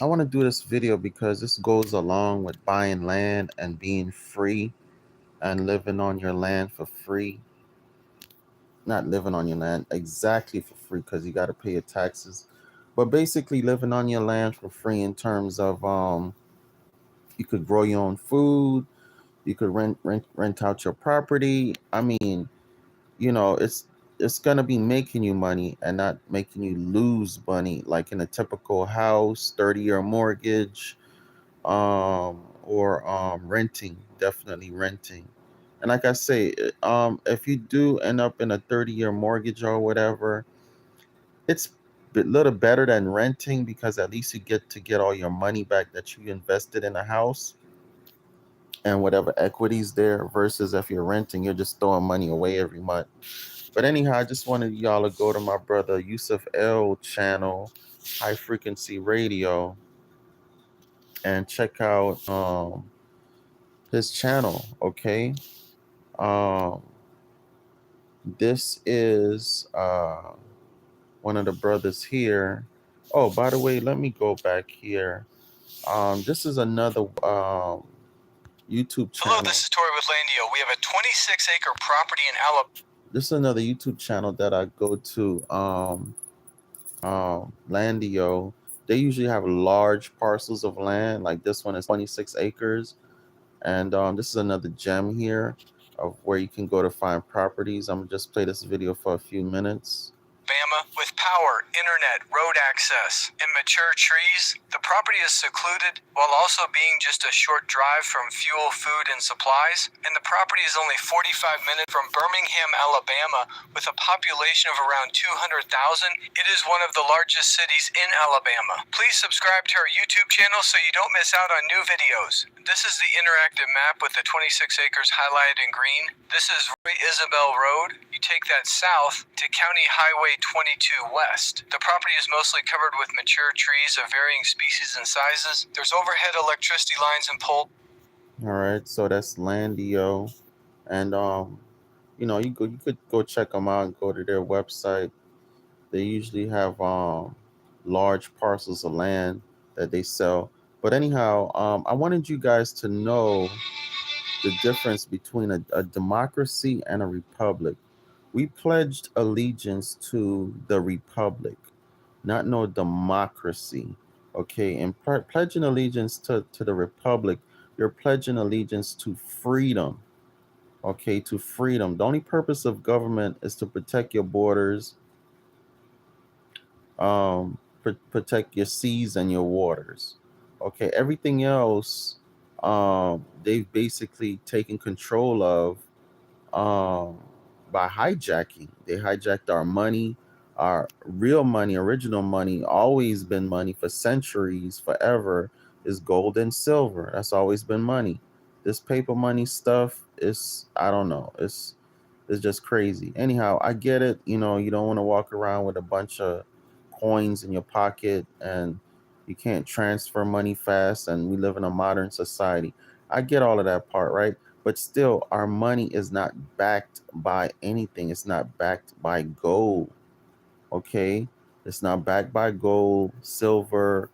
I want to do this video because this goes along with buying land and being free and living on your land for free. Not living on your land exactly for free because you got to pay your taxes, but basically living on your land for free in terms of you could grow your own food, you could rent out your property. I mean, it's gonna be making you money and not making you lose money like in a typical house, 30-year mortgage, or renting, definitely renting. And like I say, if you do end up in a 30-year mortgage or whatever, it's a little better than renting because at least you get to get all your money back that you invested in a house and whatever equities there, versus if you're renting, you're just throwing money away every month. But anyhow, I just wanted y'all to go to my brother Yusuf L channel, High Frequency Radio, and check out his channel. Okay. Um, this is one of the brothers here. Oh, by the way, let me go back here. This is another YouTube channel. Hello, this is Tori with Landio. We have a 26-acre property in Alabama. This is another YouTube channel that I go to. Landio. They usually have large parcels of land. Like this one is 26 acres. And this is another gem here of where you can go to find properties. I'm gonna just play this video for a few minutes. Alabama, with power, internet, road access, and mature trees, the property is secluded while also being just a short drive from fuel, food, and supplies. And the property is only 45 minutes from Birmingham, Alabama, with a population of around 200,000. It is one of the largest cities in Alabama. Please subscribe to our YouTube channel so you don't miss out on new videos. This is the interactive map with the 26 acres highlighted in green. This is Roy Isabel Road. You take that south to County Highway 22 West. The property is mostly covered with mature trees of varying species and sizes. There's overhead electricity lines and poles. All right, so that's Landio, and you could go check them out and go to their website. They usually have large parcels of land that they sell. But anyhow, I wanted you guys to know the difference between a democracy and a republic. We pledged allegiance to the republic, not no democracy. Okay, and pledging allegiance to the republic, you're pledging allegiance to freedom. Okay, to freedom. The only purpose of government is to protect your borders, protect your seas and your waters. Okay, everything else, they've basically taken control of um, by hijacking. They hijacked our money, our real money, original money, always been money for centuries, forever, is gold and silver. That's always been money. This paper money stuff is, I don't know, it's just crazy. Anyhow, I get it. You don't want to walk around with a bunch of coins in your pocket and you can't transfer money fast, and we live in a modern society. I get all of that part, right? But still, our money is not backed by anything. It's not backed by gold. Okay? It's not backed by gold, silver,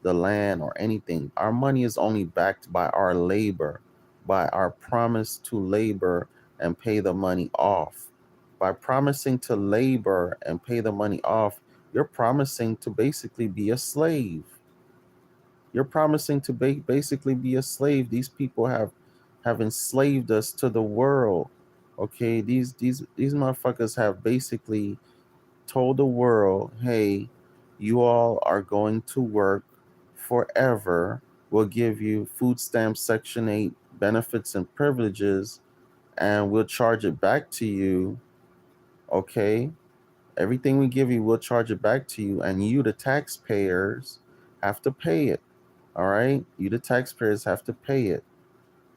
the land, or anything. Our money is only backed by our labor, by our promise to labor and pay the money off. By promising to labor and pay the money off, you're promising to basically be a slave. You're promising to basically be a slave. These people have enslaved us to the world. Okay, these motherfuckers have basically told the world, hey, you all are going to work forever. We'll give you food stamps, Section 8 benefits and privileges, and we'll charge it back to you. Okay? Everything we give you, we'll charge it back to you, and you, the taxpayers, have to pay it. All right? You, the taxpayers, have to pay it.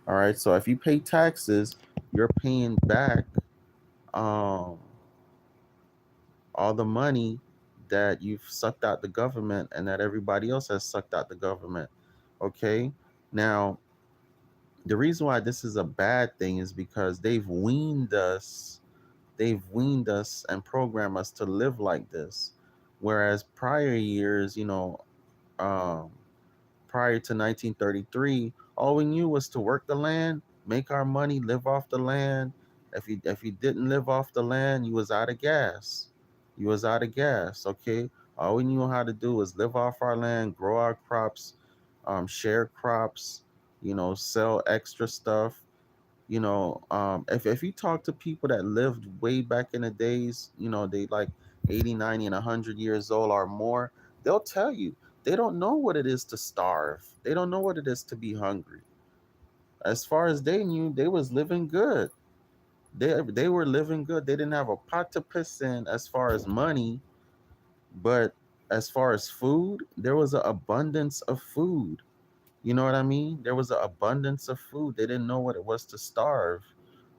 All right? So if you pay taxes, you're paying back um, all the money that you've sucked out the government and that everybody else has sucked out the government. Okay? Now, the reason why this is a bad thing is because they've weaned us and programmed us to live like this. Whereas prior years, um, prior to 1933, all we knew was to work the land, make our money, live off the land. If you didn't live off the land, you was out of gas. You was out of gas. Okay, all we knew how to do was live off our land, grow our crops, share crops. Sell extra stuff. If you talk to people that lived way back in the days, they like 80, 90, and 100 years old or more, they'll tell you they don't know what it is to starve. They don't know what it is to be hungry. As far as they knew, they was living good. They were living good. They didn't have a pot to piss in as far as money, but as far as food, there was an abundance of food. You know what I mean? There was an abundance of food. They didn't know what it was to starve.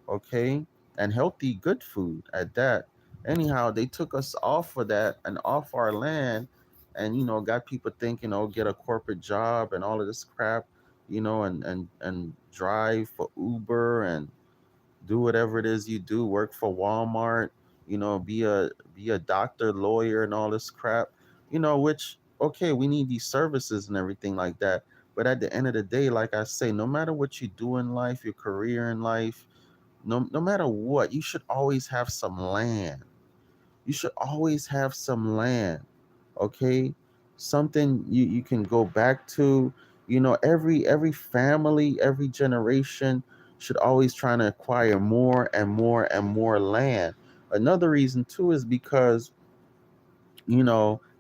Okay, and healthy, good food at that. Anyhow, they took us off of that and off our land, and got people thinking, oh, get a corporate job and all of this crap, and drive for Uber and do whatever it is you do, work for Walmart, be a doctor, lawyer, and all this crap, which okay, we need these services and everything like that. But at the end of the day, like I say, no matter what you do in life, your career in life, no matter what, you should always have some land. You should always have some land. Okay? Something you can go back to. Every family, every generation should always try to acquire more and more and more land. Another reason too is because,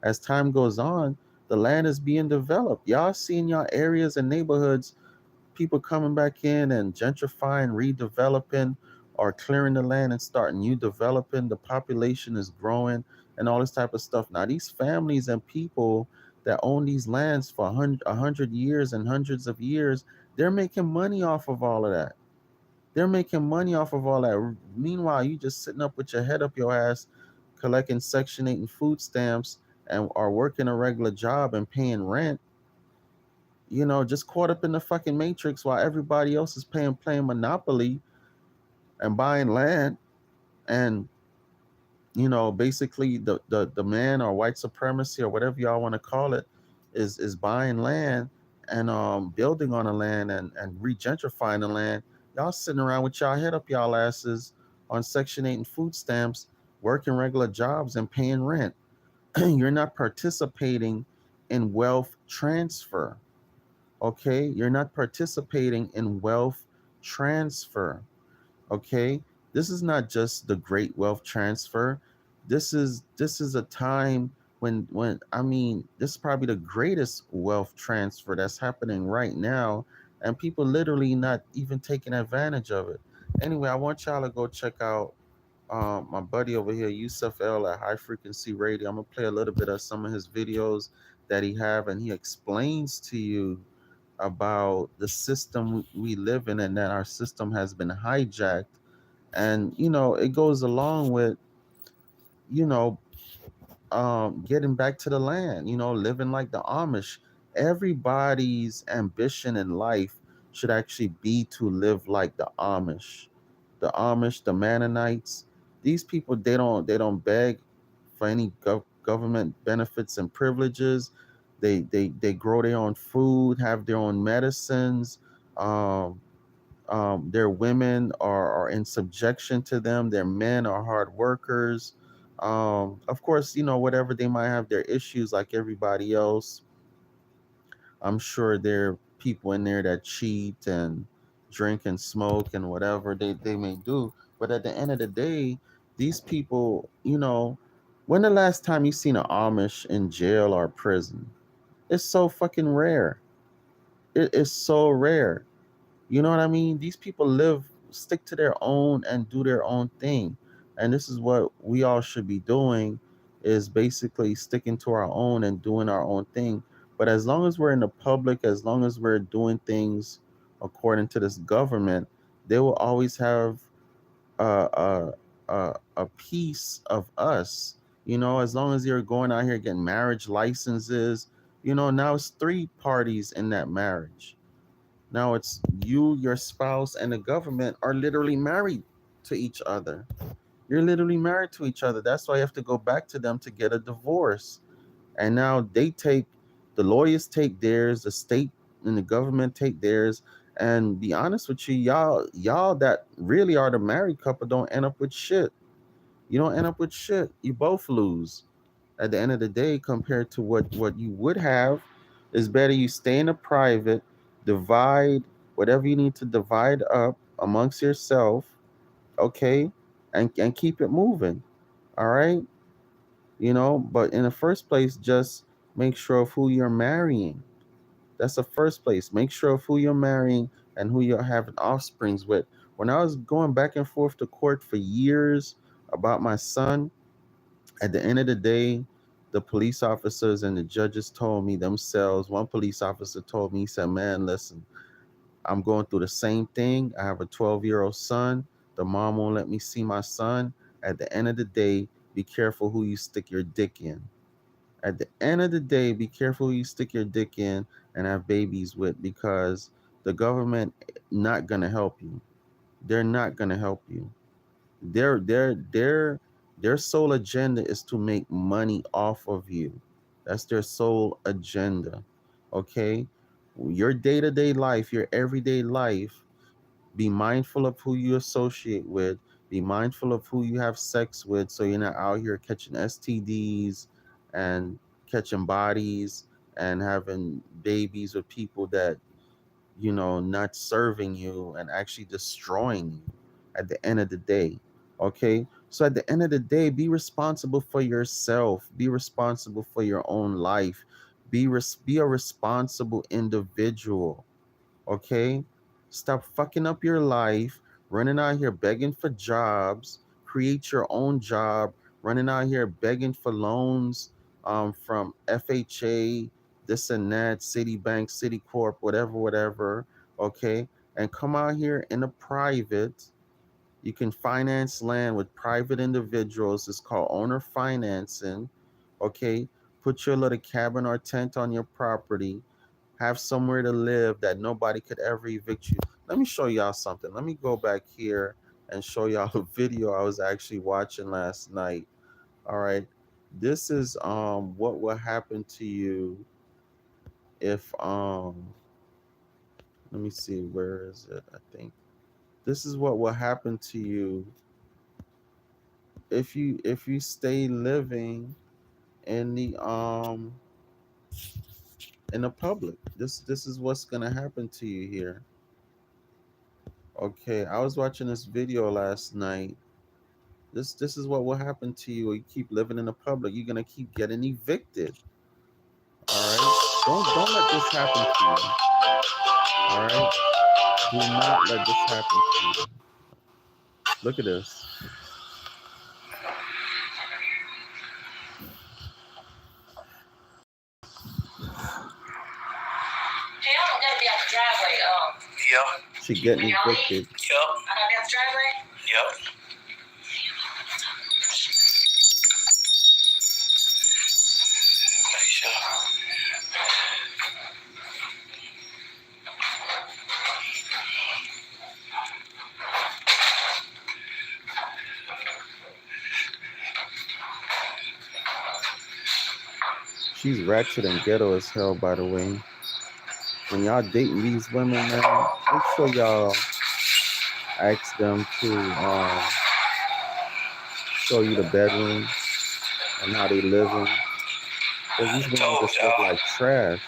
as time goes on, the land is being developed. Y'all see in y'all areas and neighborhoods people coming back in and gentrifying, redeveloping, or clearing the land and starting new developing. The population is growing and all this type of stuff. Now, these families and people that own these lands for 100 years and hundreds of years, they're making money off of all of that. They're making money off of all that. Meanwhile, you just sitting up with your head up your ass, collecting Section 8 and food stamps and are working a regular job and paying rent, just caught up in the fucking matrix while everybody else is playing Monopoly and buying land. And basically the man or white supremacy or whatever y'all want to call it is buying land and building on the land and regentrifying the land. Y'all sitting around with y'all head up y'all asses on Section 8 and food stamps, working regular jobs and paying rent. You're not participating in wealth transfer. Okay, you're not participating in wealth transfer. Okay, this is not just the great wealth transfer. This is a time when I mean, this is probably the greatest wealth transfer that's happening right now, and people literally not even taking advantage of it. Anyway, I want y'all to go check out my buddy over here, Yusuf L at High Frequency Radio. I'm gonna play a little bit of some of his videos that he have, and he explains to you about the system we live in and that our system has been hijacked. And it goes along with you know getting back to the land, living like the Amish. Everybody's ambition in life should actually be to live like the Amish. The Amish, the Mennonites, these people, they don't beg for any government benefits and privileges. They grow their own food, have their own medicines. Um, their women are in subjection to them. Their men are hard workers. Of course, whatever they might have their issues like everybody else. I'm sure there are people in there that cheat and drink and smoke and whatever they may do. But at the end of the day, these people, when the last time you seen an Amish in jail or prison? It's so fucking rare. It is so rare. You know what I mean? These people stick to their own and do their own thing. And this is what we all should be doing, is basically sticking to our own and doing our own thing. But as long as we're in the public, as long as we're doing things according to this government, they will always have a piece of us. As long as you're going out here getting marriage licenses, now it's three parties in that marriage. Now it's you, your spouse, and the government are literally married to each other. You're literally married to each other. That's why you have to go back to them to get a divorce. And now they take The lawyers take theirs, the state and the government take theirs. And be honest with you, y'all that really are the married couple don't end up with shit. You don't end up with shit. You both lose at the end of the day compared to what you would have. Is better you stay in a private, divide whatever you need to divide up amongst yourself, okay, and keep it moving. All right, but in the first place, just make sure of who you're marrying. That's the first place. Make sure of who you're marrying and who you're having offsprings with. When I was going back and forth to court for years about my son, at the end of the day, the police officers and the judges told me themselves. One police officer told me, he said, "Man, listen, I'm going through the same thing. I have a 12-year-old son. The mom won't let me see my son. At the end of the day, be careful who you stick your dick in. At the end of the day, be careful who you stick your dick in and have babies with, because the government not gonna help you. They're not gonna help you. Their sole agenda is to make money off of you. That's their sole agenda. Okay? Your day-to-day life, your everyday life, be mindful of who you associate with. Be mindful of who you have sex with, so you're not out here catching STDs and catching bodies and having babies with people that not serving you and actually destroying you at the end of the day. Okay? So at the end of the day, be responsible for yourself. Be responsible for your own life. Be a responsible individual. Okay? Stop fucking up your life, running out here begging for jobs. Create your own job, running out here begging for loans from FHA, this and that, Citibank, Citicorp, whatever, whatever. Okay? And come out here in a private. You can finance land with private individuals. It's called owner financing. Okay? Put your little cabin or tent on your property, have somewhere to live that nobody could ever evict you. Let me show y'all something. Let me go back here and show y'all a video I was actually watching last night. All right. This is what will happen to you if let me see, where is it? I think this is what will happen to you if you stay living in the public. This is what's gonna happen to you here. Okay, I was watching this video last night. This is what will happen to you. You keep living in the public. You're gonna keep getting evicted. All right. Don't let this happen to you. All right. Do not let this happen to you. Look at this. Hey, I don't gotta be out the driveway. Yeah. She getting evicted. Yep. I gotta be out the driveway. Yep. Make sure. She's ratchet and ghetto as hell, by the way. When y'all dating these women, man, make sure y'all ask them to show you the bedroom and how they living. Because these women just live like trash.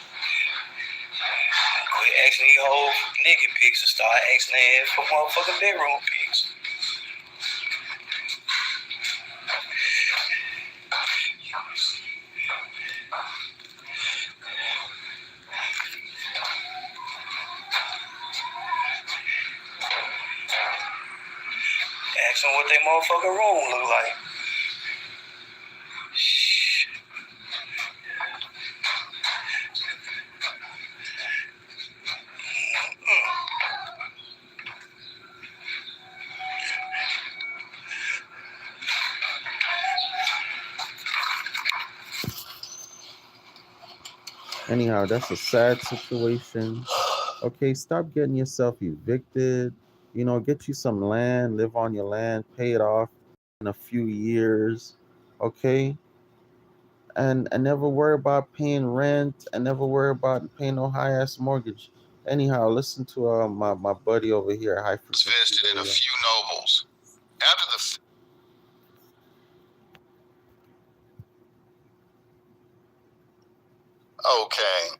Quit asking these whole nigga pics and start asking their ass for motherfucking bedroom pics. Ask them what their motherfucking room look like. Shh. Anyhow, that's a sad situation. Okay, stop getting yourself evicted. Get you some land, live on your land, pay it off in a few years. Okay? and I never worry about paying rent. I never worry about paying no high ass mortgage. Anyhow, listen to my buddy over here, High Frequency Vested in a Radio. few nobles. After the Okay,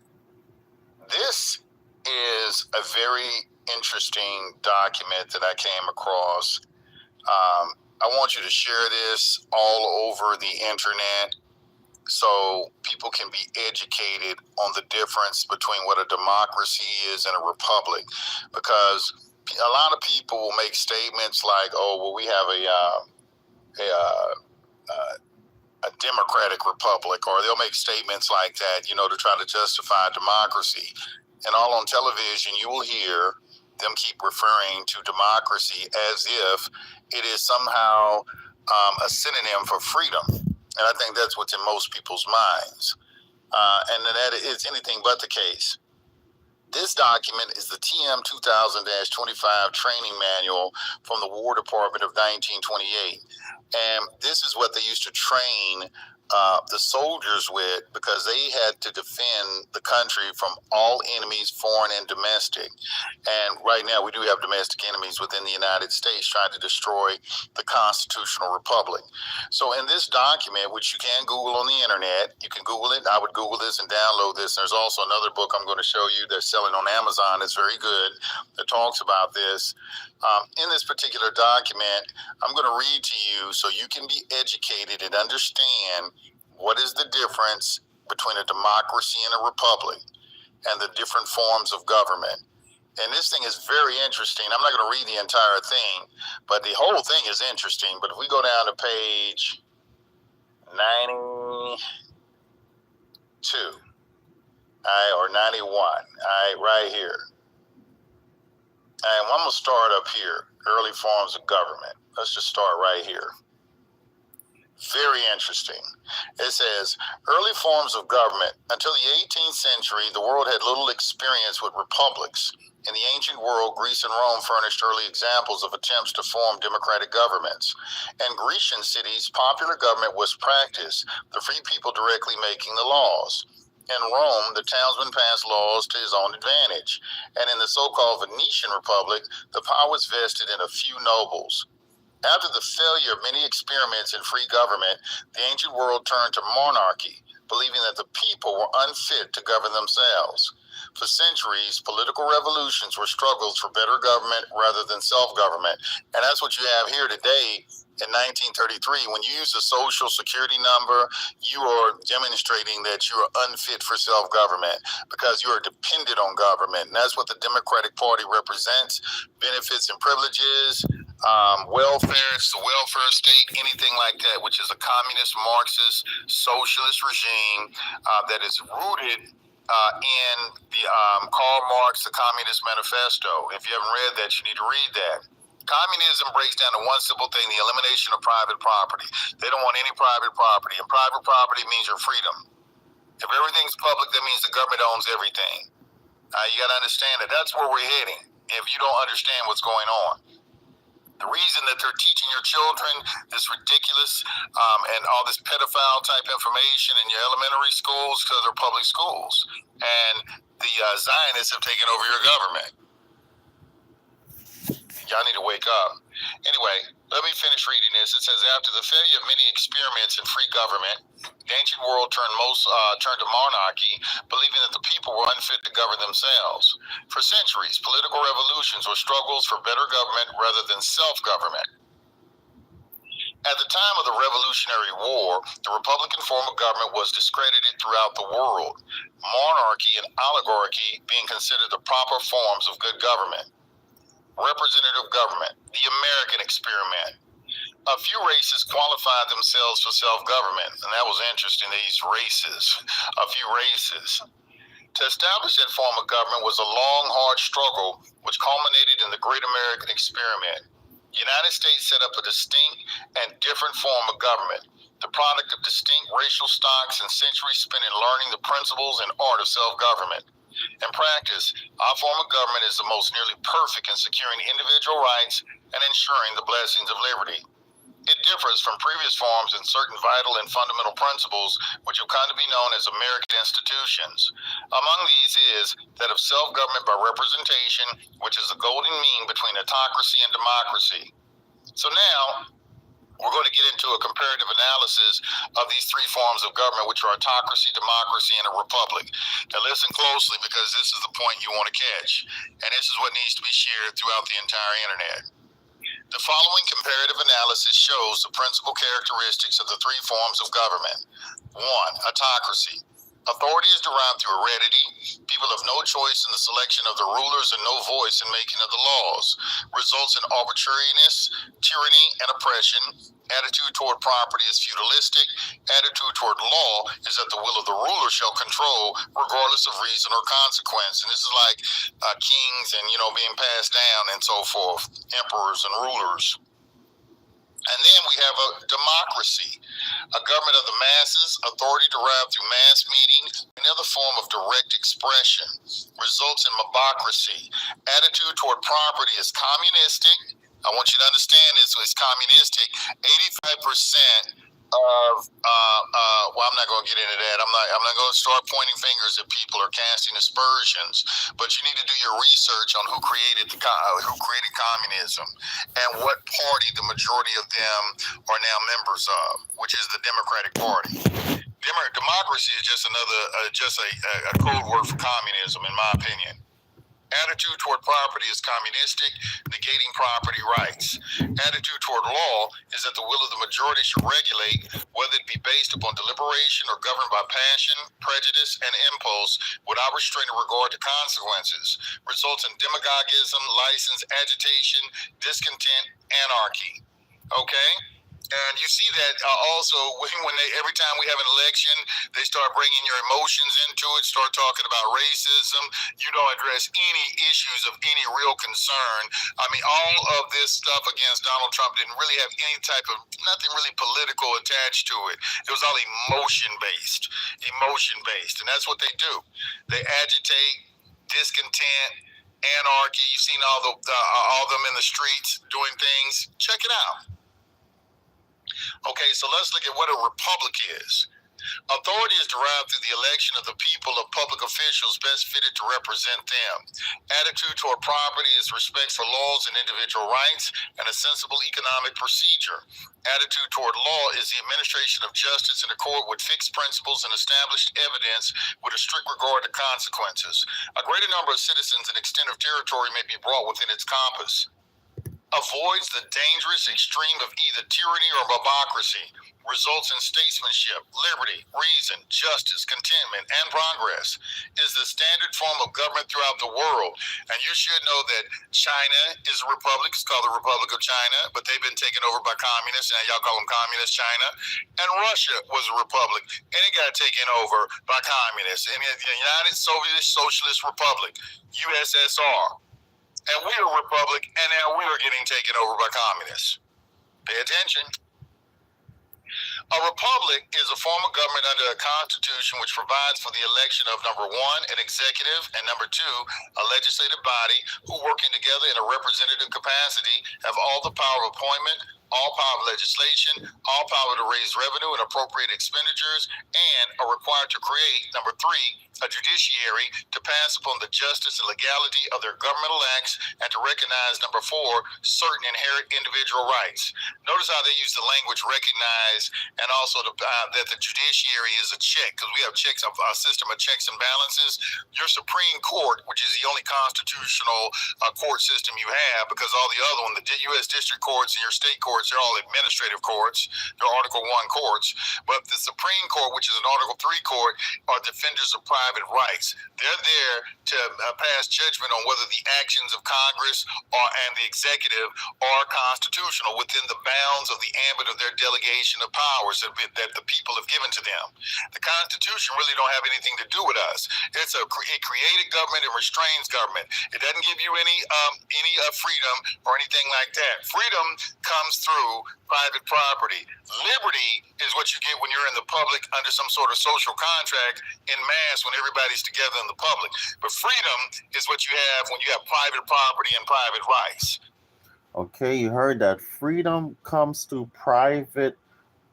this is a very interesting document that I came across. I want you to share this all over the internet so people can be educated on the difference between what a democracy is and a republic. Because a lot of people will make statements like, "Oh, well, we have a democratic republic," or they'll make statements like that, to try to justify democracy. And all on television, you will hear them keep referring to democracy as if it is somehow a synonym for freedom. And I think that's what's in most people's minds. And that is anything but the case. This document is the TM 2000-25 training manual from the War Department of 1928. And this is what they used to train the soldiers with, because they had to defend the country from all enemies, foreign and domestic. And right now, we do have domestic enemies within the United States trying to destroy the constitutional republic. So in this document, which you can Google on the internet, you can Google it. I would Google this and download this. There's also another book I'm going to show you that's selling on Amazon. It's very good, that talks about this. In this particular document, I'm going to read to you so you can be educated and understand what is the difference between a democracy and a republic and the different forms of government. And this thing is very interesting. I'm not going to read the entire thing, but the whole thing is interesting. But if we go down to page 92, or 91, right here. And I'm going to start up here, early forms of government. Let's just start right here. Very interesting. It says, early forms of government. Until the 18th century, the world had little experience with republics. In the ancient world, Greece and Rome furnished early examples of attempts to form democratic governments. In Grecian cities, popular government was practiced, the free people directly making the laws. In Rome, the townsman passed laws to his own advantage. And in the so-called Venetian Republic, the power was vested in a few nobles. After the failure of many experiments in free government, the ancient world turned to monarchy, believing that the people were unfit to govern themselves. For centuries, political revolutions were struggles for better government rather than self-government. And that's what you have here today. In 1933, when you use the social security number, you are demonstrating that you are unfit for self-government because you are dependent on government. And that's what the Democratic Party represents: benefits and privileges, welfare, it's the welfare state, anything like that, which is a communist, Marxist, socialist regime that is rooted in the Karl Marx, the Communist Manifesto. If you haven't read that, you need to read that. Communism breaks down to one simple thing: the elimination of private property. They don't want any private property, and private property means your freedom. If everything's public, that means the government owns everything. You got to understand that. That's where we're heading if you don't understand what's going on. The reason that they're teaching your children this ridiculous and all this pedophile type information in your elementary schools because they're public schools. And the Zionists have taken over your government. Y'all need to wake up. Anyway, let me finish reading this. It says, after the failure of many experiments in free government, the ancient world turned to monarchy, believing that the people were unfit to govern themselves. For centuries, political revolutions were struggles for better government rather than self-government. At the time of the Revolutionary War, the Republican form of government was discredited throughout the world, monarchy and oligarchy being considered the proper forms of good government. Representative government, the American experiment. A few races qualified themselves for self-government, and that was interesting, these races, a few races. To establish that form of government was a long, hard struggle, which culminated in the Great American Experiment. The United States set up a distinct and different form of government, the product of distinct racial stocks and centuries spent in learning the principles and art of self-government. In practice, our form of government is the most nearly perfect in securing individual rights and ensuring the blessings of liberty. It differs from previous forms in certain vital and fundamental principles which have come to be known as American institutions. Among these is that of self-government by representation, which is the golden mean between autocracy and democracy. So now, we're going to get into a comparative analysis of these three forms of government, which are autocracy, democracy, and a republic. Now listen closely, because this is the point you want to catch, and this is what needs to be shared throughout the entire internet. The following comparative analysis shows the principal characteristics of the three forms of government. 1. Autocracy. Authority is derived through heredity. People have no choice in the selection of the rulers and no voice in making of the laws. Results in arbitrariness, tyranny, and oppression. Attitude toward property is feudalistic. Attitude toward law is that the will of the ruler shall control, regardless of reason or consequence. And this is like kings and, being passed down and so forth, emperors and rulers. And then we have a democracy, a government of the masses, authority derived through mass meetings, another form of direct expression. Results in mobocracy. Attitude toward property is communistic. I want you to understand this, so it's communistic. 85% of well, I'm not going to get into that. I'm not going to start pointing fingers at people or casting aspersions. But you need to do your research on who created communism and what party the majority of them are now members of, which is the Democratic Party. Democracy is just a code word for communism, in my opinion. Attitude toward property is communistic, negating property rights. Attitude toward law is that the will of the majority should regulate, whether it be based upon deliberation or governed by passion, prejudice, and impulse, without restraint or regard to consequences. Results in demagogism, license, agitation, discontent, anarchy. Okay? And you see that also when every time we have an election, they start bringing your emotions into it, start talking about racism. You don't address any issues of any real concern. I mean, all of this stuff against Donald Trump didn't really have any type of, nothing really political attached to it. It was all emotion-based. And that's what they do. They agitate, discontent, anarchy. You've seen all of them in the streets doing things. Check it out. Okay, so let's look at what a republic is. Authority is derived through the election of the people of public officials best fitted to represent them. Attitude toward property is respect for laws and individual rights and a sensible economic procedure. Attitude toward law is the administration of justice in accord with fixed principles and established evidence with a strict regard to consequences. A greater number of citizens and extent of territory may be brought within its compass. Avoids the dangerous extreme of either tyranny or mobocracy. Results in statesmanship, liberty, reason, justice, contentment, and progress. Is the standard form of government throughout the world. And you should know that China is a republic. It's called the Republic of China, but they've been taken over by communists. Now y'all call them Communist China. And Russia was a republic, and it got taken over by communists. And the United Soviet Socialist Republic, USSR. And we're a republic, and now we are getting taken over by communists. Pay attention. A republic is a form of government under a constitution which provides for the election of, number one, an executive, and number two, a legislative body who, working together in a representative capacity, have all the power of appointment, all power of legislation, all power to raise revenue and appropriate expenditures, and are required to create, number three, a judiciary to pass upon the justice and legality of their governmental acts and to recognize, number four, certain inherent individual rights. Notice how they use the language recognize, and also that the judiciary is a check, because we have checks, a system of checks and balances. Your Supreme Court, which is the only constitutional court system you have, because all the other one, the U.S. district courts and your state courts, they're all administrative courts. They're Article I courts. But the Supreme Court, which is an Article III court, are defenders of private rights. They're there to pass judgment on whether the actions of Congress and the executive are constitutional within the bounds of the ambit of their delegation of powers that the people have given to them. The Constitution really don't have anything to do with us. It created government and restrains government. It doesn't give you any freedom or anything like that. Freedom comes through private property. Liberty is what you get when you're in the public under some sort of social contract in mass when everybody's together in the public. But freedom is what you have when you have private property and private rights. Okay, you heard that. Freedom comes through private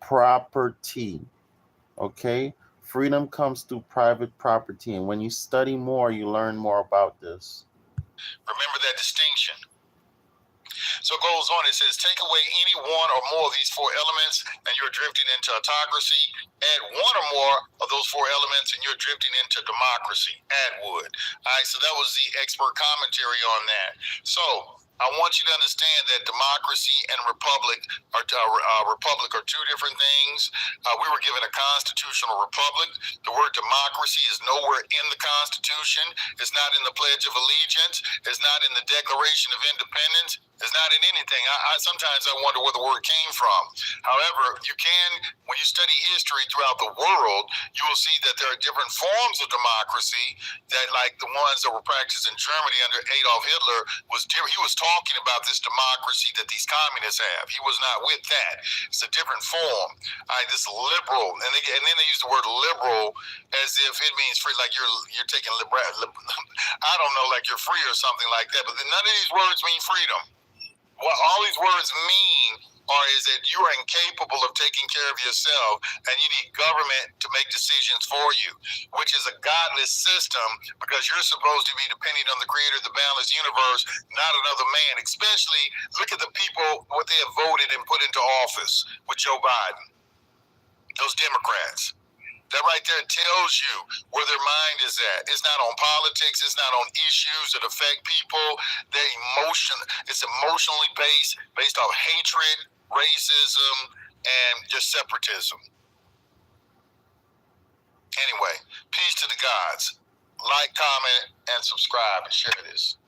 property. Okay, freedom comes through private property. And when you study more, you learn more about this. Remember that distinction. So it goes on, it says, take away any one or more of these four elements and you're drifting into autocracy. Add one or more of those four elements and you're drifting into democracy. Add wood. All right, so that was the expert commentary on that. So I want you to understand that democracy and republic are two different things. We were given a constitutional republic. The word democracy is nowhere in the Constitution. It's not in the Pledge of Allegiance. It's not in the Declaration of Independence. It's not in anything. Sometimes I wonder where the word came from. However, you can, when you study history throughout the world, you will see that there are different forms of democracy that, like the ones that were practiced in Germany under Adolf Hitler, was different. He was talking about this democracy that these communists have. He was not with that. It's a different form. This liberal, and then they use the word liberal as if it means free, like you're taking I don't know, like you're free or something like that. But none of these words mean freedom. What all these words mean is that you are incapable of taking care of yourself and you need government to make decisions for you, which is a godless system because you're supposed to be depending on the creator of the boundless universe, not another man. Especially look at the people, what they have voted and put into office with Joe Biden, those Democrats. That right there tells you where their mind is at. It's not on politics. It's not on issues that affect people. It's emotionally based off hatred, racism, and just separatism. Anyway, peace to the gods. Like, comment, and subscribe and share this.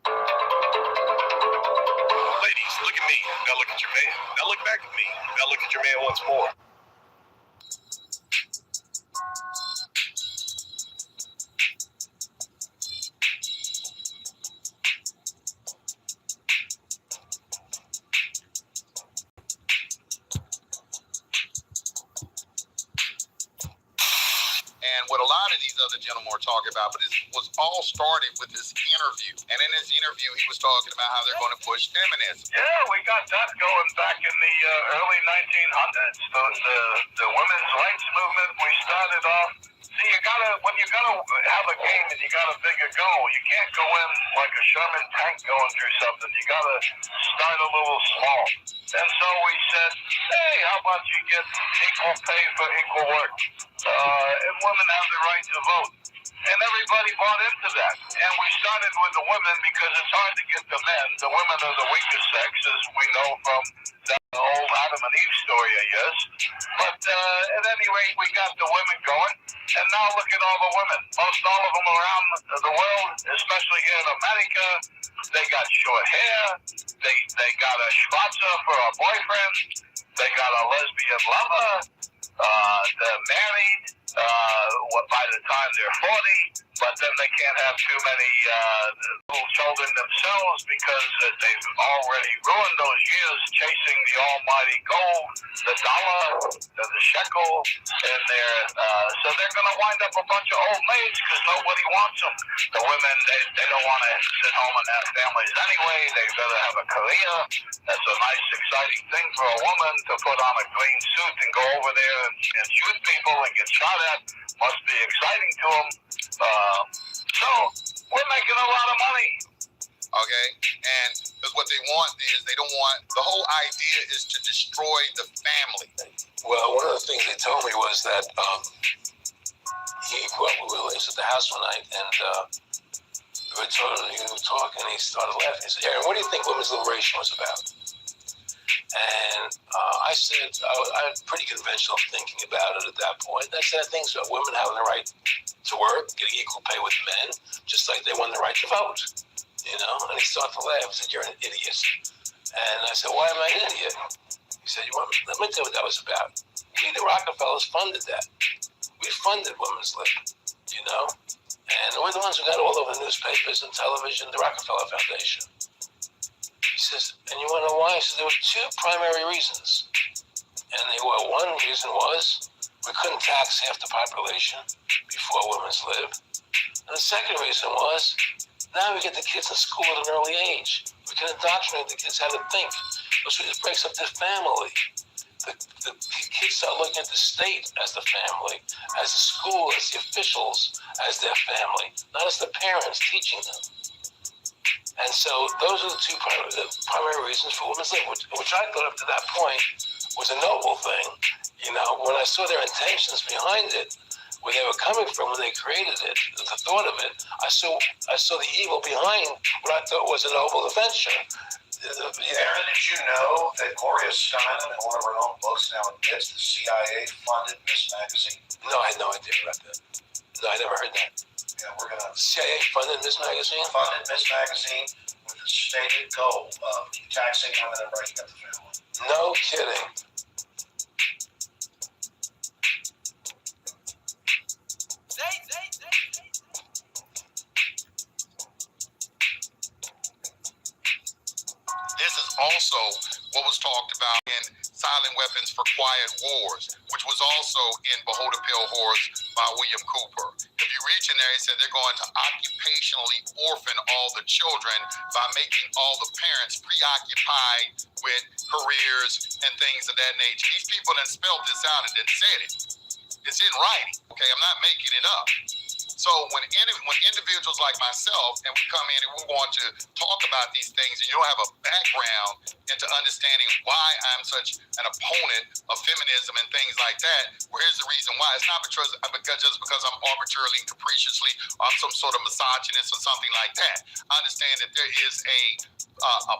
Ladies, look at me. Now look at your man. Now look back at me. Now look at your man once more. And what a lot of these other gentlemen were talking about, but it was all started with this interview. And in this interview, he was talking about how they're going to push feminism. Yeah, we got that going back in the early 1900s. The women's rights movement, we started off. See, when you gotta have a game and you got a bigger goal, you can't go in like a Sherman tank going through something. You gotta start a little small. And so we said, hey, how about you get equal pay for equal work? And women have the right to vote. And everybody bought into that. And we started with the women because it's hard to get the men. The women are the weakest sex, as we know from the old Adam and Eve story, I guess. But at any rate, we got the women going. And now look at all the women. Most all of them around the world, especially here in America, they got short hair. They got a schwarzer for a boyfriend. They got a lesbian lover. They're married by the time they're 40, but then they can't have too many little children themselves because they've already ruined those years chasing the almighty gold, the dollar, the shekel, and so they're going to wind up a bunch of old maids because nobody wants them. The women, they don't want to sit home and have families anyway. They'd rather have a career. That's a nice, exciting thing for a woman to put on a green suit and go over there and shoot people and get shot at. Must be exciting to them. So we're making a lot of money. Okay, and because what they want is they don't want, the whole idea is to destroy the family. Well, one of the things they told me was that we were at the house one night and we were talking and he started laughing. He said, Aaron, what do you think women's liberation was about? And I said, I had pretty conventional thinking about it at that point. I said, I think so. Women having the right to work, getting equal pay with men, just like they won the right to vote. You know? And he started to laugh. He said, you're an idiot. And I said, why am I an idiot? He said, let me tell you what that was about. We, the Rockefellers, funded that. We funded women's lib, you know? And we're the ones who got all over the newspapers and television, the Rockefeller Foundation. He says, and you want to know why? He says, there were two primary reasons. And one reason was we couldn't tax half the population before women's lib. And the second reason was now we get the kids in school at an early age. We can indoctrinate the kids how to think, which breaks up their family. The kids start looking at the state as the family, as the school, as the officials, as their family, not as the parents teaching them. And so those are the two primary reasons for women's lib, which I thought up to that point was a noble thing. You know, when I saw their intentions behind it, where they were coming from when they created it, the thought of it, I saw the evil behind what I thought was a noble adventure. Aaron, did you know that Gloria Steinem, in one of her own books, now admits the CIA funded Miss Magazine? No, I had no idea about that. No, I never heard that. Yeah, we're going to CIA funded Miss Magazine? funded Miss Magazine with the stated goal of taxing women and breaking up the family. No kidding. This is also what was talked about in Silent Weapons for Quiet Wars, which was also in Behold a Pale Horse by William Cooper. If you reach in there, he said they're going to occupationally orphan all the children by making all the parents preoccupied with careers and things of that nature. These people done spelled this out and then said it. It's in writing, okay? I'm not making it up. So when individuals like myself, and we come in and we want to talk about these things, and you don't have a background into understanding why I'm such an opponent of feminism and things like that, well, here's the reason why. It's not just because I'm arbitrarily and capriciously or I'm some sort of misogynist or something like that. I understand that there is a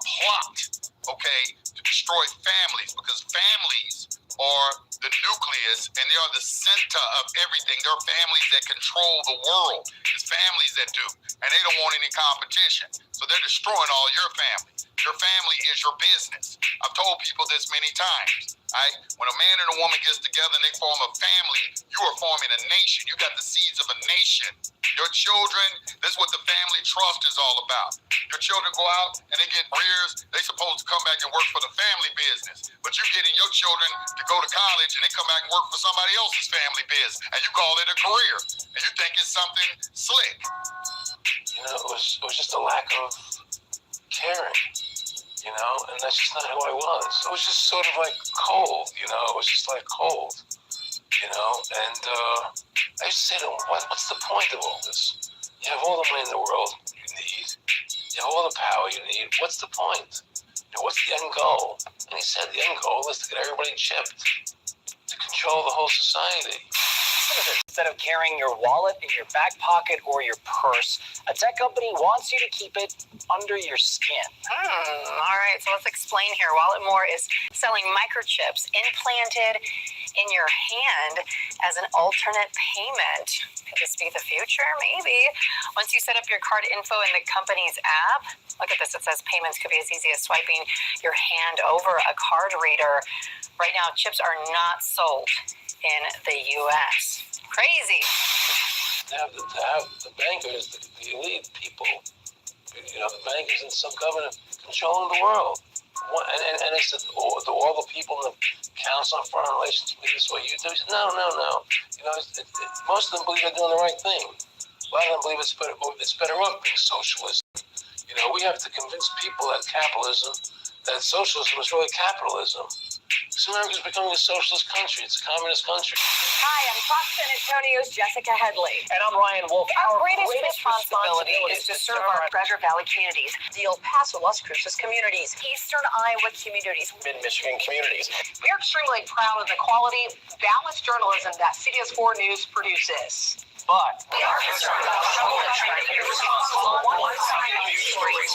plot, okay, to destroy families, because families are the nucleus and they are the center of everything. There are families that control the world. It's families that do, and they don't want any competition. So they're destroying all your family. Your family is your business. I've told people this many times. Right? When a man and a woman gets together and they form a family, you are forming a nation. You got the seeds of a nation. Your children, this is what the family trust is all about. Your children go out and they get careers. They're supposed to come back and work for the family business. But you're getting your children to go to college and they come back and work for somebody else's family business. And you call it a career. And you think it's something slick. You know, it was just a lack of caring, you know, and that's just not who I was. It was just sort of like cold, you know, it was just like cold, you know, and I used to say to him, what's the point of all this? You have all the money in the world you need, you have all the power you need, what's the point? You know, what's the end goal? And he said the end goal is to get everybody chipped, to control the whole society. Instead of carrying your wallet in your back pocket or your purse, a tech company wants you to keep it under your skin. All right, so let's explain here. Walletmore is selling microchips implanted in your hand as an alternate payment. Could this be the future? Maybe. Once you set up your card info in the company's app, look at this, it says payments could be as easy as swiping your hand over a card reader. Right now, chips are not sold in the U.S. Crazy. To have the bankers, the elite people, you know, the bankers and some government controlling the world. And they said, all the people in the Council on Foreign Relations believe this way you do. He said, no. You know, most of them believe they're doing the right thing. A lot of them believe it's better off being socialist. You know, we have to convince people that socialism is really capitalism. So America's becoming a socialist country. It's a communist country. Hi, I'm Fox San Antonio's Jessica Headley. And I'm Ryan Wolf. Our greatest responsibility is to serve our Treasure Valley communities, the El Paso, Las Cruces communities, Eastern Iowa communities, Mid-Michigan communities. We're extremely proud of the quality, balanced journalism that CBS 4 News produces. But We are concerned about someone trying to be responsible for one-sided news stories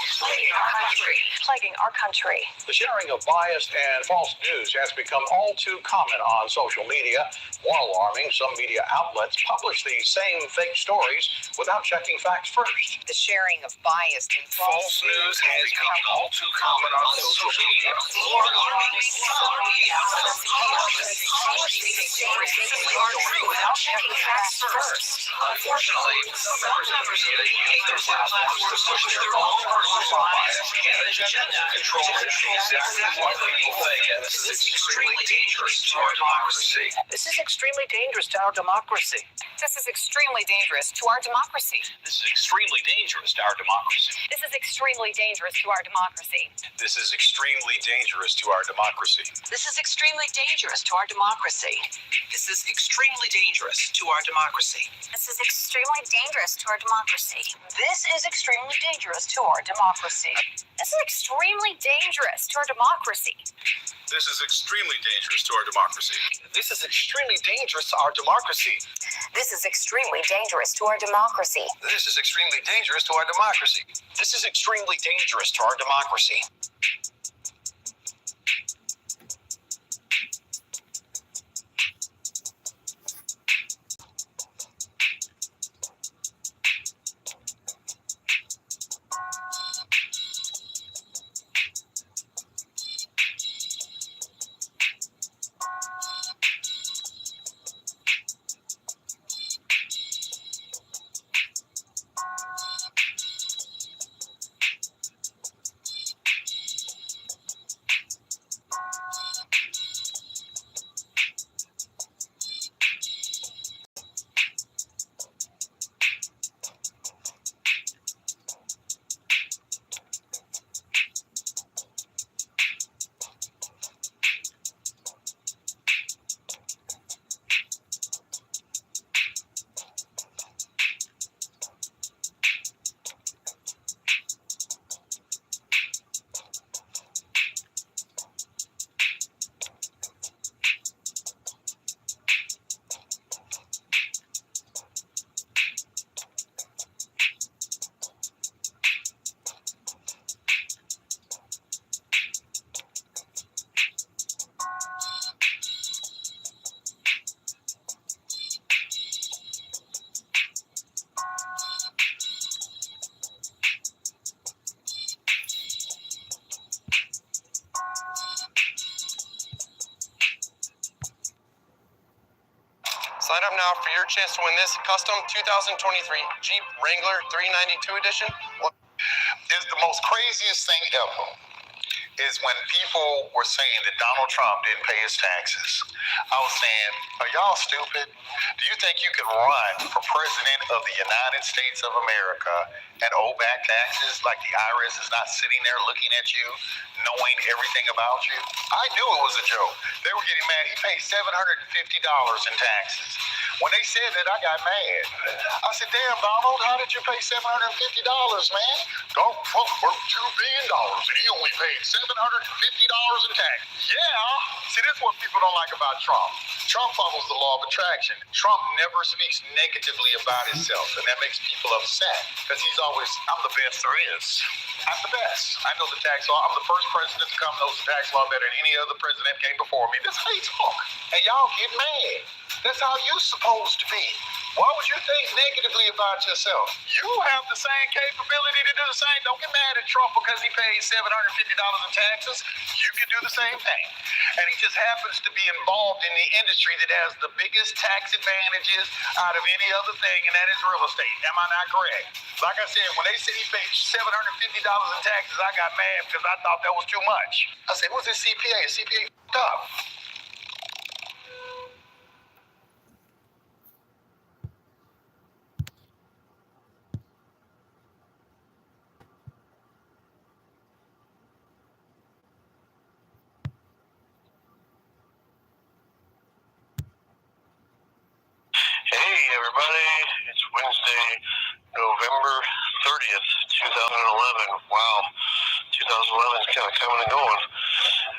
plaguing our country. The sharing of biased and false news has become all too common on social media. More alarming, some media outlets publish these same fake stories without checking facts first. The sharing of biased and False news has become all too common on social media. More alarming, some media outlets publish these stories simply aren't true without checking facts first. Unfortunately, some members of the media platforms push their own personal bias and agenda to control exactly what people think. And this is extremely dangerous to our democracy. This is extremely dangerous to our democracy. This is extremely dangerous to our democracy. This is extremely dangerous to our democracy. This is extremely dangerous to our democracy. This is extremely dangerous to our democracy. This is extremely dangerous to our democracy. This is extremely dangerous to our democracy. This is extremely dangerous to our democracy. This is extremely dangerous to our democracy. This is extremely dangerous to our democracy. This is extremely dangerous to our democracy. This is extremely dangerous to our democracy. This is extremely dangerous to our democracy. This is extremely dangerous to our democracy. This is extremely dangerous to our democracy. Sign up now for your chance to win this custom 2023 Jeep Wrangler 392 edition. Is the most craziest thing ever is when people were saying that Donald Trump didn't pay his taxes. I was saying, are y'all stupid? Do you think you can run for president of the United States of America and owe back taxes like the IRS is not sitting there looking at you, knowing everything about you? I knew it was a joke. They were getting mad. He paid $750 in taxes. When they said that, I got mad. I said, damn, Donald, how did you pay $750, man? Donald Trump worth $2 billion, and he only paid $750 in tax. Yeah. See, that's what people don't like about Trump. Trump follows the law of attraction. Trump never speaks negatively about himself, and that makes people upset because he's always, I'm the best there is. I'm the best. I know the tax law. I'm the first president to come knows the tax law better than any other president came before me. That's how you talk. And y'all get mad. That's how you're supposed to be. Why would you think negatively about yourself? You have the same capability to do the same. Don't get mad at Trump because he pays $750 in taxes. You can do the same thing. And he just happens to be involved in the industry that has the biggest tax advantages out of any other thing, and that is real estate. Am I not correct? Like I said, when they said he paid $750 in taxes, I got mad because I thought that was too much. I said, what's his CPA? His CPA f***ed up. Hey everybody, it's Wednesday, November 30th, 2011. Wow, 2011 is kind of coming and going.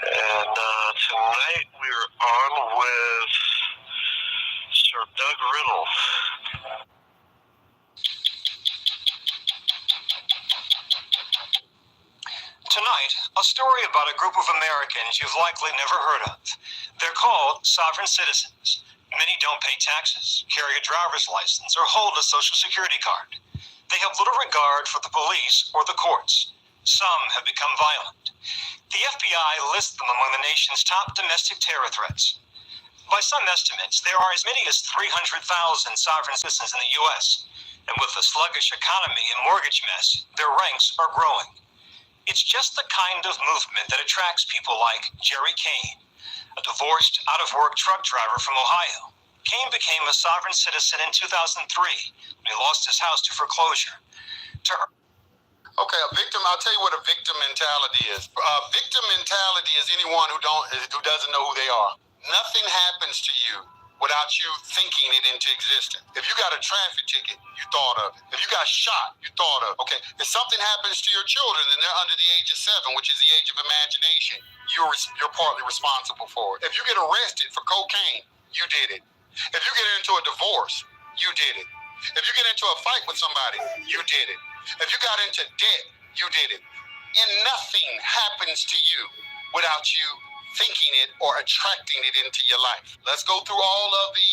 And tonight we're on with Sir Doug Riddle. Tonight, a story about a group of Americans you've likely never heard of. They're called sovereign citizens. Many don't pay taxes, carry a driver's license, or hold a social security card. They have little regard for the police or the courts. Some have become violent. The FBI lists them among the nation's top domestic terror threats. By some estimates, there are as many as 300,000 sovereign citizens in the U.S., and with a sluggish economy and mortgage mess, their ranks are growing. It's just the kind of movement that attracts people like Jerry Kane, a divorced, out-of-work truck driver from Ohio. Kane became a sovereign citizen in 2003 when he lost his house to foreclosure. Okay, a victim. I'll tell you what a victim mentality is. Victim mentality is anyone who doesn't know who they are. Nothing happens to you without you thinking it into existence. If you got a traffic ticket, you thought of it. If you got shot, you thought of it. Okay, if something happens to your children and they're under the age of 7, which is the age of imagination, you're partly responsible for it. If you get arrested for cocaine, you did it. If you get into a divorce, you did it. If you get into a fight with somebody, you did it. If you got into debt, you did it. And nothing happens to you without you thinking it or attracting it into your life. Let's go through all of the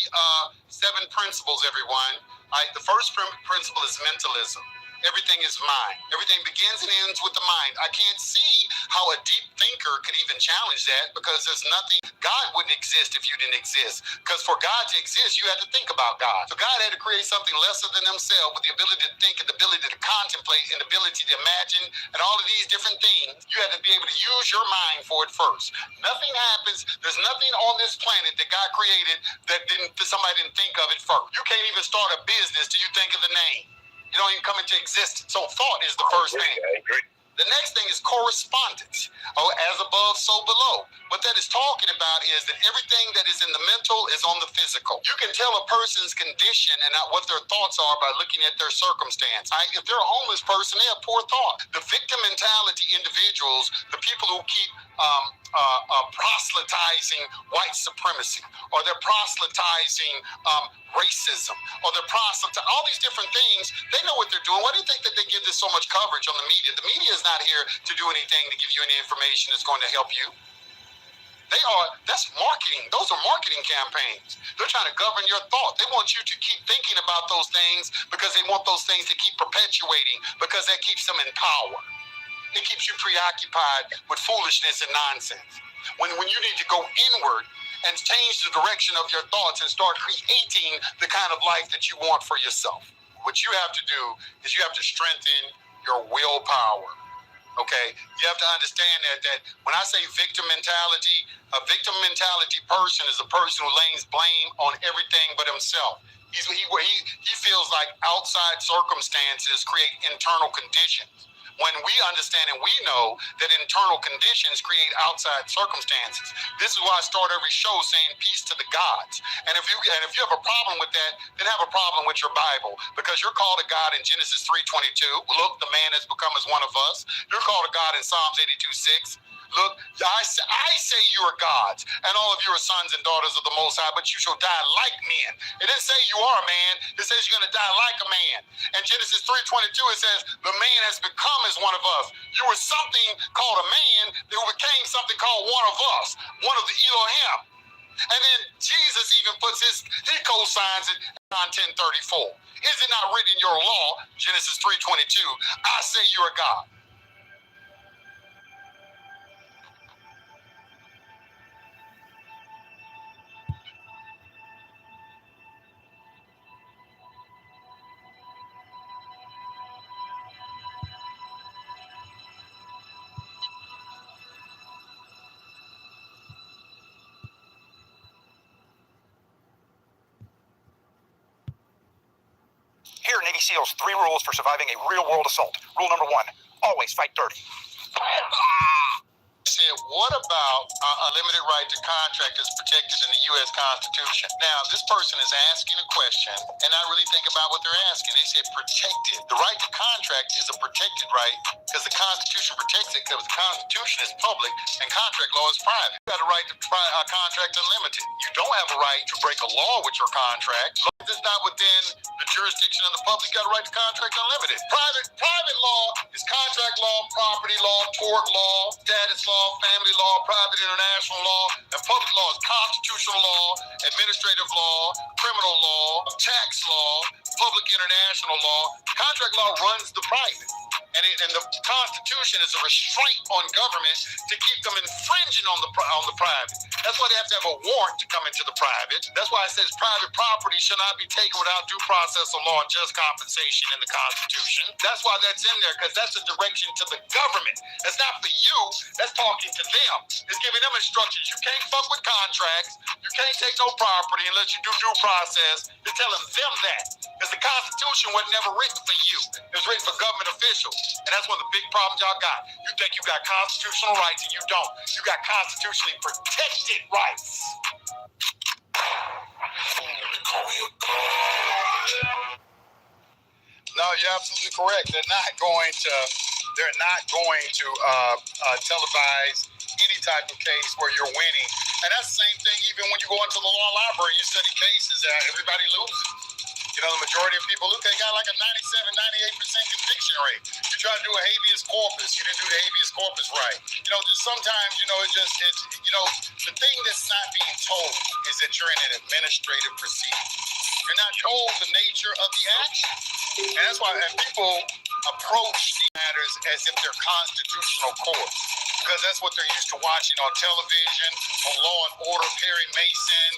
7 principles, everyone. All right, the first principle is mentalism. Everything is mind. Everything begins and ends with the mind. I can't see how a deep thinker could even challenge that, because there's nothing. God wouldn't exist if you didn't exist. Because for God to exist, you had to think about God. So God had to create something lesser than himself with the ability to think and the ability to contemplate and the ability to imagine and all of these different things. You had to be able to use your mind for it first. Nothing happens. There's nothing on this planet that God created that somebody didn't think of it first. You can't even start a business till you think of the name. You don't even come into existence. So thought is the first thing. I agree. The next thing is correspondence. Oh, as above, so below. What that is talking about is that everything that is in the mental is on the physical. You can tell a person's condition and not what their thoughts are by looking at their circumstance. If they're a homeless person, they have poor thought. The victim mentality individuals, the people who keep proselytizing white supremacy, or they're proselytizing racism, or they're proselytizing all these different things, they know what they're doing. Why do you think that they give this so much coverage on the media? The media is not here to do anything to give you any information that's going to help you. That's marketing. Those are marketing campaigns. They're trying to govern your thought. They want you to keep thinking about those things because they want those things to keep perpetuating, because that keeps them in power. It keeps you preoccupied with foolishness and nonsense. When you need to go inward and change the direction of your thoughts and start creating the kind of life that you want for yourself. What you have to do is you have to strengthen your willpower. Okay? You have to understand that when I say victim mentality, a victim mentality person is a person who lays blame on everything but himself. He feels like outside circumstances create internal conditions. When we understand and we know that internal conditions create outside circumstances. This is why I start every show saying peace to the gods. And if you have a problem with that, then have a problem with your Bible, because you're called to God in Genesis 3:22. Look, the man has become as one of us. You're called to God in Psalms 82:6. Look, I say you are gods, and all of you are sons and daughters of the Most High, but you shall die like men. It didn't say you are a man. It says you're going to die like a man. And Genesis 3:22, it says, the man has become as one of us. You were something called a man who became something called one of us, one of the Elohim. And then Jesus even he co-signs it in John 10:34. Is it not written in your law, Genesis 3:22, I say you are God? Here, Navy SEALs, 3 rules for surviving a real-world assault. Rule number 1, always fight dirty. Said, what about a limited right to contract is protected in the U.S. Constitution? Now, this person is asking a question and not really think about what they're asking. They said protected. The right to contract is a protected right because the Constitution protects it, because the Constitution is public and contract law is private. You got a right to contract unlimited. You don't have a right to break a law with your contract. As long as it's not within the jurisdiction of the public, you got a right to contract unlimited. Private law is contract law, property law, tort law, status law, family law, private international law, and public law is constitutional law, administrative law, criminal law, tax law, public international law. Contract law runs the private. And the Constitution is a restraint on government to keep them infringing on the private. That's why they have to have a warrant to come into the private. That's why it says private property shall not be taken without due process of law and just compensation in the Constitution. That's why that's in there, because that's a direction to the government. That's not for you. That's talking to them. It's giving them instructions. You can't fuck with contracts. You can't take no property unless you do due process. It's telling them that. Because the Constitution was never written for you. It was written for government officials. And that's one of the big problems y'all got. You think you got constitutional rights and you don't. You got constitutionally protected rights. No, you're absolutely correct. They're not going to televise any type of case where you're winning. And that's the same thing even when you go into the law library, you study cases, everybody loses. You know, the majority of people, look, they got like a 97, 98% conviction rate. You try to do a habeas corpus, you didn't do the habeas corpus right. You know, just sometimes, you know, the thing that's not being told is that you're in an administrative proceeding. You're not told the nature of the action. And that's why people approach these matters as if they're constitutional courts. Because that's what they're used to watching on television, on Law and Order, Perry Mason,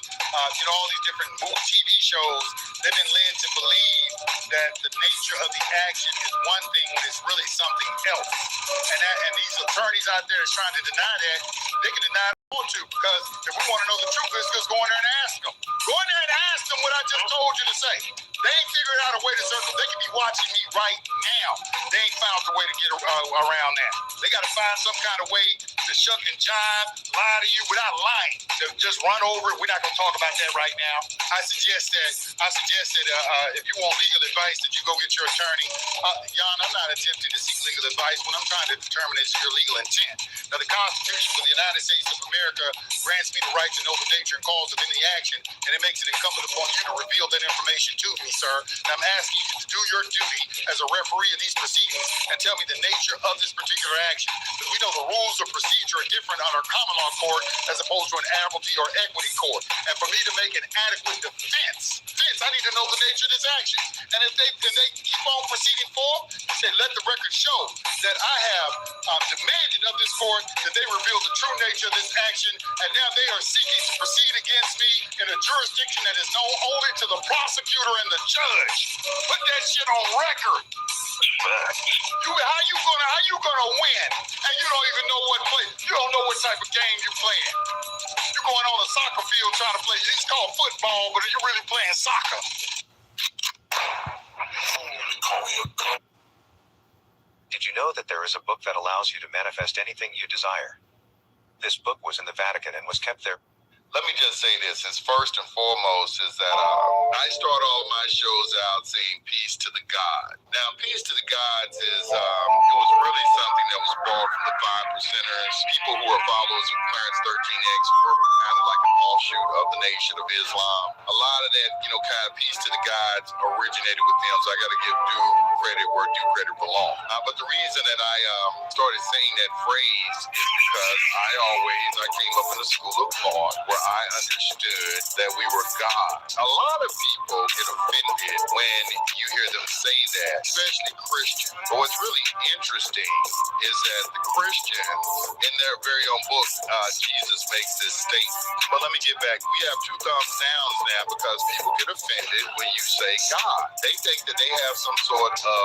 all these different TV shows. They've been led to believe that the nature of the action is one thing when it's really something else. And these attorneys out there is trying to deny that. They can deny it all too, because if we want to know the truth, let's just go in there and ask them. Go in there and ask them what I just told you to say. They ain't figured out a way to circle. They could be watching me right now. They ain't found a way to get around that. They got to find some kind of way to shuck and jive, lie to you without lying. To just run over it. We're not going to talk about that right now. I suggest that if you want legal advice, that you go get your attorney. Jan, I'm not attempting to seek legal advice. What I'm trying to determine is your legal intent. Now, the Constitution for the United States of America grants me the right to know the nature and cause of any action, and it makes it incumbent upon you to reveal that information to me, sir. And I'm asking you to do your duty as a referee of these proceedings and tell me the nature of this particular action. Because we know the rules of procedure are different under common law court as opposed to an admiralty or equity court. And for me to make an adequate defense, I need to know the nature of this action. And if they keep on proceeding forward, say, let the record show that I have demanded of this court that they reveal the true nature of this action, and now they are seeking to proceed against me in a jurisdiction that is known only to the prosecutor and the judge. Put that shit on record. How you gonna win? And you don't even know what play. You don't know what type of game you're playing. You're going on a soccer field trying to play. It's called football, but you're really playing soccer. Did you know that there is a book that allows you to manifest anything you desire? This book was in the Vatican and was kept there. Let me just say this, is first and foremost is that I start all my shows out saying peace to the God. Now, peace to the gods is, it was really something that was borrowed from the 5%ers. People who are followers of Clarence 13X were kind of like an offshoot of the Nation of Islam. A lot of that, kind of peace to the gods originated with them, so I got to give due credit where due credit belongs. But the reason that I started saying that phrase is because I came up in a school of thought where I understood that we were God. A lot of people get offended when you hear them say that, especially Christians. But what's really interesting is that the Christians, in their very own book, Jesus makes this statement. But let me get back. We have two thumbs down now because people get offended when you say God. They think that they have some sort of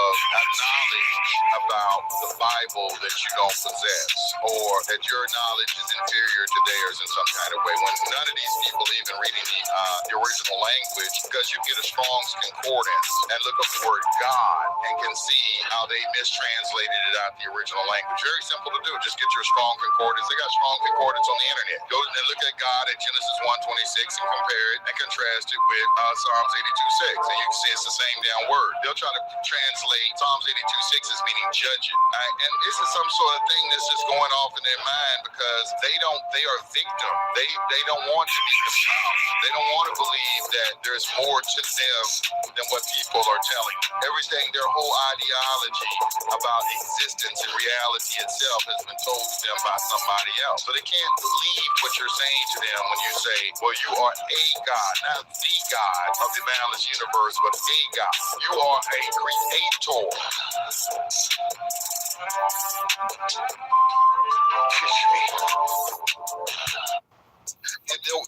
knowledge about the Bible that you don't possess, or that your knowledge is inferior to theirs in some kind of way, when none of these people even reading the original language, because you get a Strong's Concordance and look up the word God and can see how they mistranslated it out the original language. Very simple to do. Just get your Strong Concordance. They got Strong Concordance on the internet. Go and look at God at Genesis 1:26 and compare it and contrast it with Psalms 82:6, and you can see it's the same damn word. They'll try to translate Psalms 82:6 as meaning judge it. And this is some sort of thing that's just going off in their mind because they are victim. They don't want to be compelled. They don't want to believe that there's more to them than what people are telling. Everything, their whole ideology about existence and reality itself has been told to them by somebody else. So they can't believe what you're saying to them when you say, well, you are a God, not the God of the boundless universe, but a God. You are a creator.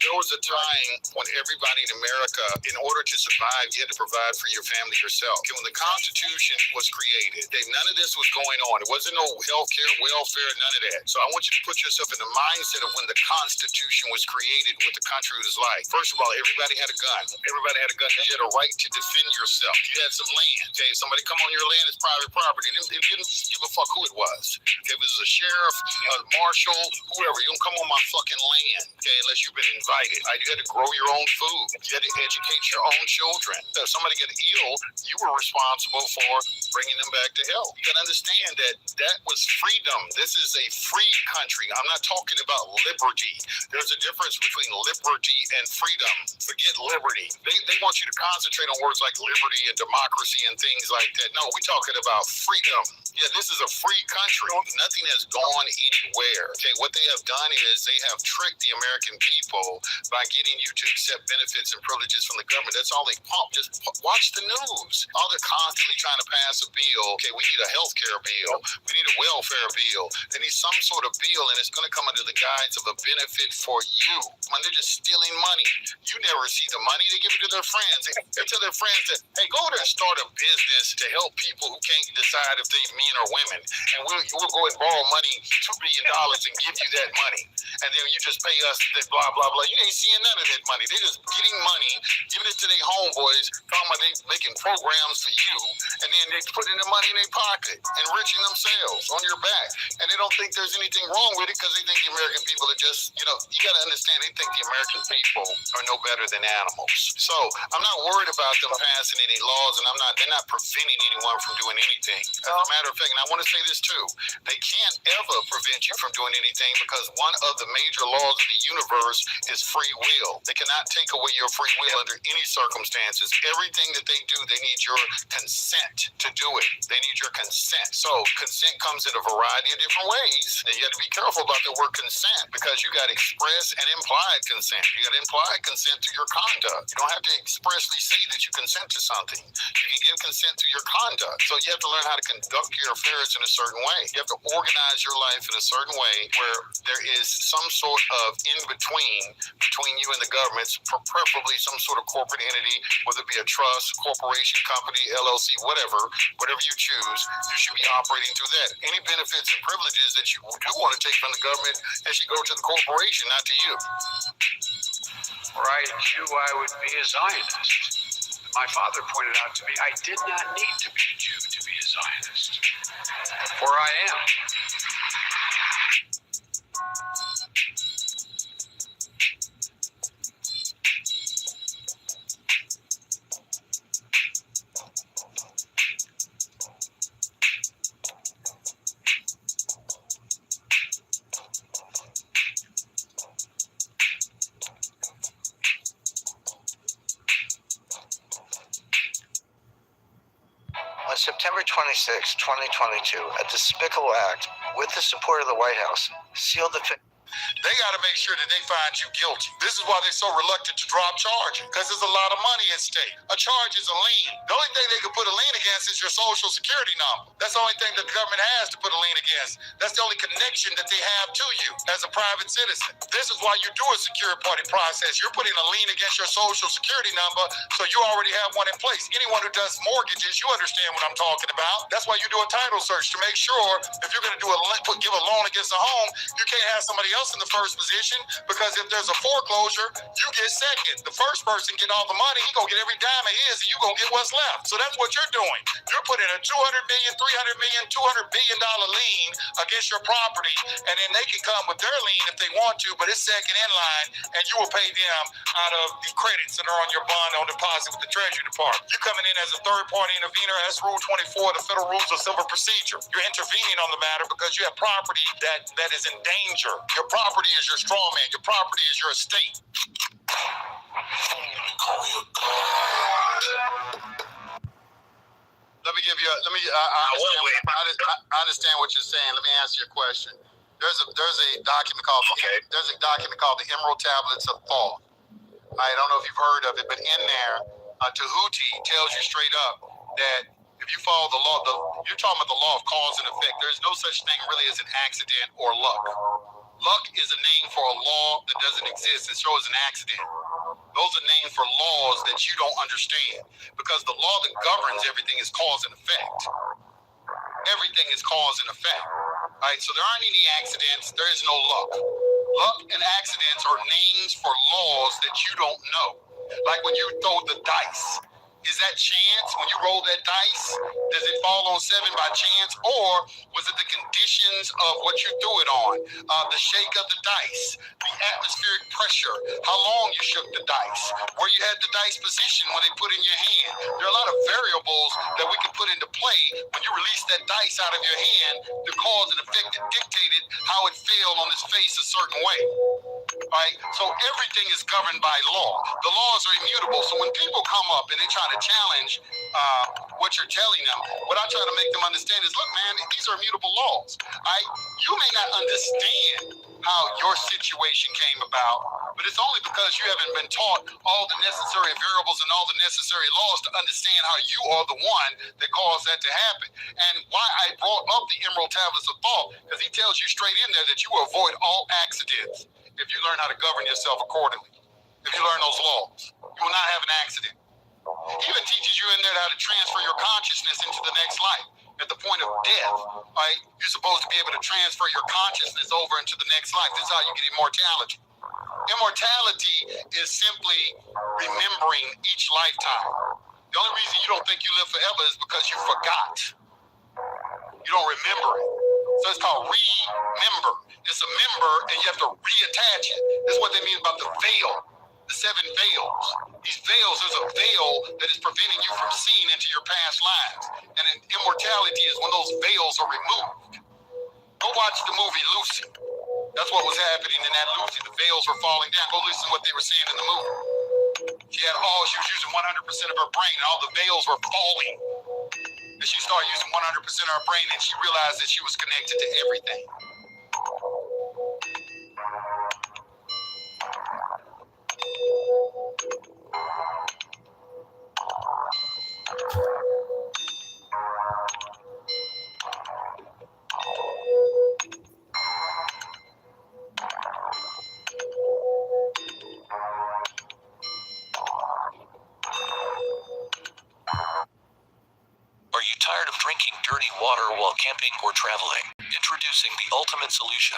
There was a time when everybody in America, in order to survive, you had to provide for your family yourself. Okay, when the Constitution was created, none of this was going on. It wasn't no health care, welfare, none of that. So I want you to put yourself in the mindset of when the Constitution was created, what the country was like. First of all, everybody had a gun. Everybody had a gun. You had a right to defend yourself. You had some land. Okay, if somebody come on your land, it's private property. It didn't give a fuck who it was. Okay, if it was a sheriff, a marshal, whoever, you don't come on my fucking land. Okay, unless you've been invited. Right? You had to grow your own food. You had to educate your own children. So if somebody got ill, you were responsible for bringing them back to health. You got to understand that that was freedom. This is a free country. I'm not talking about liberty. There's a difference between liberty and freedom. Forget liberty. They want you to concentrate on words like liberty and democracy and things like that. No, we're talking about freedom. Yeah, this is a free country. Nothing has gone anywhere. Okay, what they have done is they have tricked the American people by getting you to accept benefits and privileges from the government. That's all they pump. Just watch the news. All they're constantly trying to pass a bill. Okay, we need a health care bill. We need a welfare bill. They need some sort of bill, and it's going to come under the guise of a benefit for you. When they're just stealing money. You never see the money. They give it to their friends. They tell their friends that, hey, go over there and start a business to help people who can't decide if they're men or women. And we'll go and borrow money, $2 billion, and give you that money. And then you just pay us that blah, blah, blah. You ain't seeing none of that money. They're just getting money, giving it to their homeboys, talking about they making programs for you, and then they putting the money in their pocket, enriching themselves on your back. And they don't think there's anything wrong with it because they think the American people are just, you got to understand, they think the American people are no better than animals. So I'm not worried about them passing any laws, and they're not preventing anyone from doing anything. As a matter of fact, and I want to say this too, they can't ever prevent you from doing anything because one of the major laws of the universe is free will. They cannot take away your free will under any circumstances. Everything that they do, they need your consent to do it. They need your consent. So consent comes in a variety of different ways. And you got to be careful about the word consent because you got express and implied consent. You got implied consent to your conduct. You don't have to expressly say that you consent to something. You can give consent to your conduct. So you have to learn how to conduct your affairs in a certain way. You have to organize your life in a certain way where there is some sort of between you and the government, preferably some sort of corporate entity, whether it be a trust, corporation, company, LLC, whatever you choose, you should be operating through that. Any benefits and privileges that you do want to take from the government, they should go to the corporation, not to you. Were I a Jew, I would be a Zionist. My father pointed out to me, I did not need to be a Jew to be a Zionist. For I am. On September 26, 2022, a despicable act, with the support of the White House, sealed the They got to make sure that they find you guilty. This is why they're so reluctant to drop charges, because there's a lot of money at stake. A charge is a lien. The only thing they can put a lien against is your social security number. That's the only thing that the government has to put a lien against. That's the only connection that they have to you as a private citizen. This is why you do a secure party process. You're putting a lien against your social security number, so you already have one in place. Anyone who does mortgages, you understand what I'm talking about. That's why you do a title search to make sure if you're going to give a loan against a home, you can't have somebody else in the first position, because if there's a foreclosure, you get second. The first person get all the money, he gonna get every dime of his, and you gonna get what's left. So that's what you're doing. You're putting a $200 million, $300 million, $200 billion lien against your property, and then they can come with their lien if they want to, but it's second in line, and you will pay them out of the credits that are on your bond on deposit with the Treasury Department. You're coming in as a third-party intervener. That's Rule 24 of the Federal Rules of Civil Procedure. You're intervening on the matter because you have property that is in danger. Your property is your straw man. Your property is your estate. Let me give you. I understand what you're saying. Let me answer your question. There's a document called the Emerald Tablets of Thoth. I don't know if you've heard of it, but in there, Tahuti tells you straight up that if you follow the law, you're talking about the law of cause and effect. There's no such thing really as an accident or luck. Luck is a name for a law that doesn't exist. It shows an accident. Those are names for laws that you don't understand, because the law that governs everything is cause and effect. Everything is cause and effect, right? So there aren't any accidents. There is no luck. Luck and accidents are names for laws that you don't know. Like when you throw the dice. Is that chance when you roll that dice? Does it fall on 7 by chance? Or was it the conditions of what you threw it on? The shake of the dice, the atmospheric pressure, how long you shook the dice, where you had the dice position when they put in your hand. There are a lot of variables that we can put into play when you release that dice out of your hand. The cause and effect that dictated how it fell on its face a certain way. Right? So everything is governed by law. The laws are immutable. So when people come up and they try to challenge what you're telling them, what I try to make them understand is, look, man, these are immutable laws. Right? You may not understand how your situation came about, but it's only because you haven't been taught all the necessary variables and all the necessary laws to understand how you are the one that caused that to happen. And why I brought up the Emerald Tablets of Thought, because he tells you straight in there that you will avoid all accidents if you learn how to govern yourself accordingly. If you learn those laws, you will not have an accident. He even teaches you in there how to transfer your consciousness into the next life. At the point of death, right, you're supposed to be able to transfer your consciousness over into the next life. This is how you get immortality. Immortality is simply remembering each lifetime. The only reason you don't think you live forever is because you forgot. You don't remember it. So it's called remember. It's a member, and you have to reattach it. That's what they mean about the veil, the 7 veils. These veils, there's a veil that is preventing you from seeing into your past lives. And immortality is when those veils are removed. Go watch the movie Lucy. That's what was happening in that Lucy. The veils were falling down. Go listen to what they were saying in the movie. She was using 100% of her brain, and all the veils were falling. And she started using 100% of her brain, and she realized that she was connected to everything. Are you tired of drinking dirty water while camping or traveling? Introducing the ultimate solution.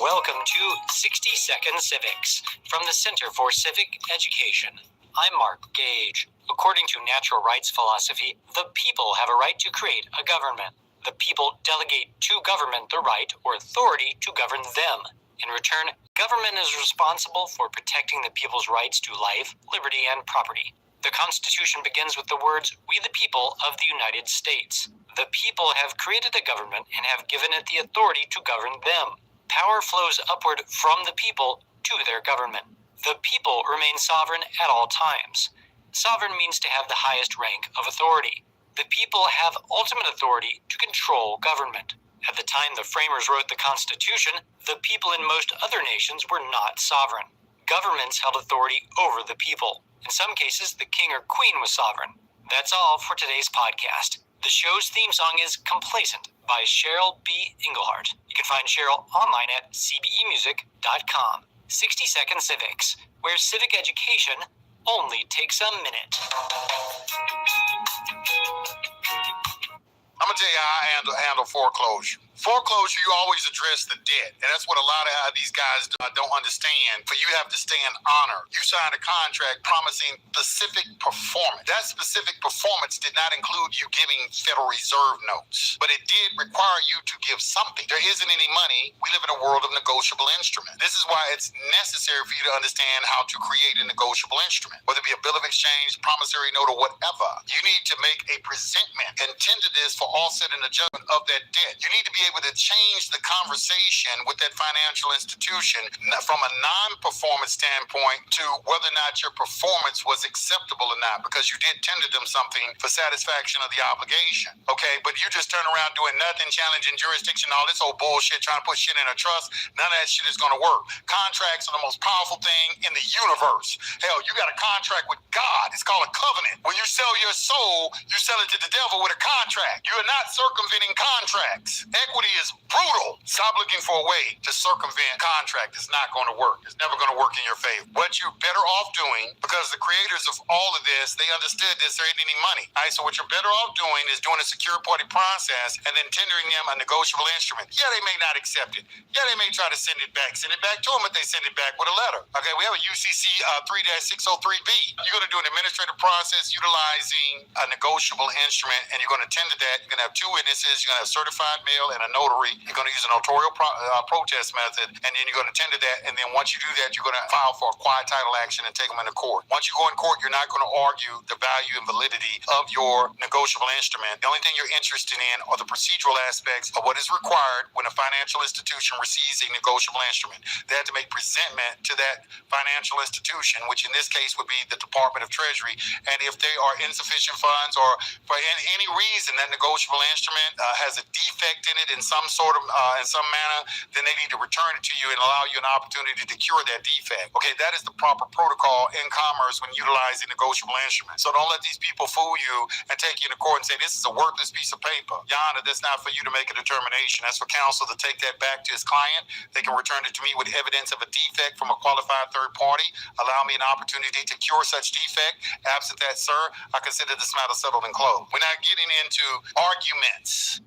Welcome to 60 Second Civics from the Center for Civic Education. I'm Mark Gage. According to natural rights philosophy, the people have a right to create a government. The people delegate to government the right or authority to govern them. In return, government is responsible for protecting the people's rights to life, liberty, and property. The Constitution begins with the words, "We the people of the United States." The people have created a government and have given it the authority to govern them. Power flows upward from the people to their government. The people remain sovereign at all times. Sovereign means to have the highest rank of authority. The people have ultimate authority to control government. At the time the framers wrote the Constitution, the people in most other nations were not sovereign. Governments held authority over the people. In some cases, the king or queen was sovereign. That's all for today's podcast. The show's theme song is Complacent by Cheryl B. Engelhardt. You can find Cheryl online at cbemusic.com. 60 Second Civics, where civic education only takes a minute. I'm going to tell you how I handle foreclosure. Foreclosure, you always address the debt. And that's what a lot of these guys don't understand. For you have to stay in honor. You signed a contract promising specific performance. That specific performance did not include you giving Federal Reserve notes. But it did require you to give something. There isn't any money. We live in a world of negotiable instruments. This is why it's necessary for you to understand how to create a negotiable instrument. Whether it be a bill of exchange, promissory note, or whatever. You need to make a presentment intended this for offset and adjustment of that debt. You need to be able to change the conversation with that financial institution from a non-performance standpoint to whether or not your performance was acceptable or not, because you did tender them something for satisfaction of the obligation. Okay, but you just turn around doing nothing, challenging jurisdiction, all this old bullshit, trying to put shit in a trust. None of that shit is going to work. Contracts are the most powerful thing in the universe. Hell, you got a contract with God. It's called a covenant. When you sell your soul, you sell it to the devil with a contract. You are not circumventing contracts. Equity is brutal. Stop looking for a way to circumvent contract. It's not going to work. It's never going to work in your favor. What you're better off doing, because the creators of all of this, they understood this, there ain't any money. All right, so what you're better off doing is doing a secure party process and then tendering them a negotiable instrument. Yeah, they may not accept it. Yeah, they may try to send it back. Send it back to them if they send it back with a letter. Okay, we have a UCC 3-603B. You're going to do an administrative process utilizing a negotiable instrument, and you're going to tend to that. You're going to have two witnesses. You're going to have certified mail and a notary. You're going to use a notarial protest method, and then you're going to tend to that. And then once you do that, you're going to file for a quiet title action and take them into court. Once you go in court, you're not going to argue the value and validity of your negotiable instrument. The only thing you're interested in are the procedural aspects of what is required when a financial institution receives a negotiable instrument. They have to make presentment to that financial institution, which in this case would be the Department of Treasury. And if they are insufficient funds or for any reason that negotiable instrument has a defect in it in some sort of in some manner, then they need to return it to you and allow you an opportunity to cure that defect. Okay, that is the proper protocol in commerce when utilizing negotiable instruments. So don't let these people fool you and take you to court and say this is a worthless piece of paper. Your Honor, that's not for you to make a determination. That's for counsel to take that back to his client. They can return it to me with evidence of a defect from a qualified third party. Allow me an opportunity to cure such defect. Absent that, sir, I consider this matter settled and closed. We're not getting into arguments.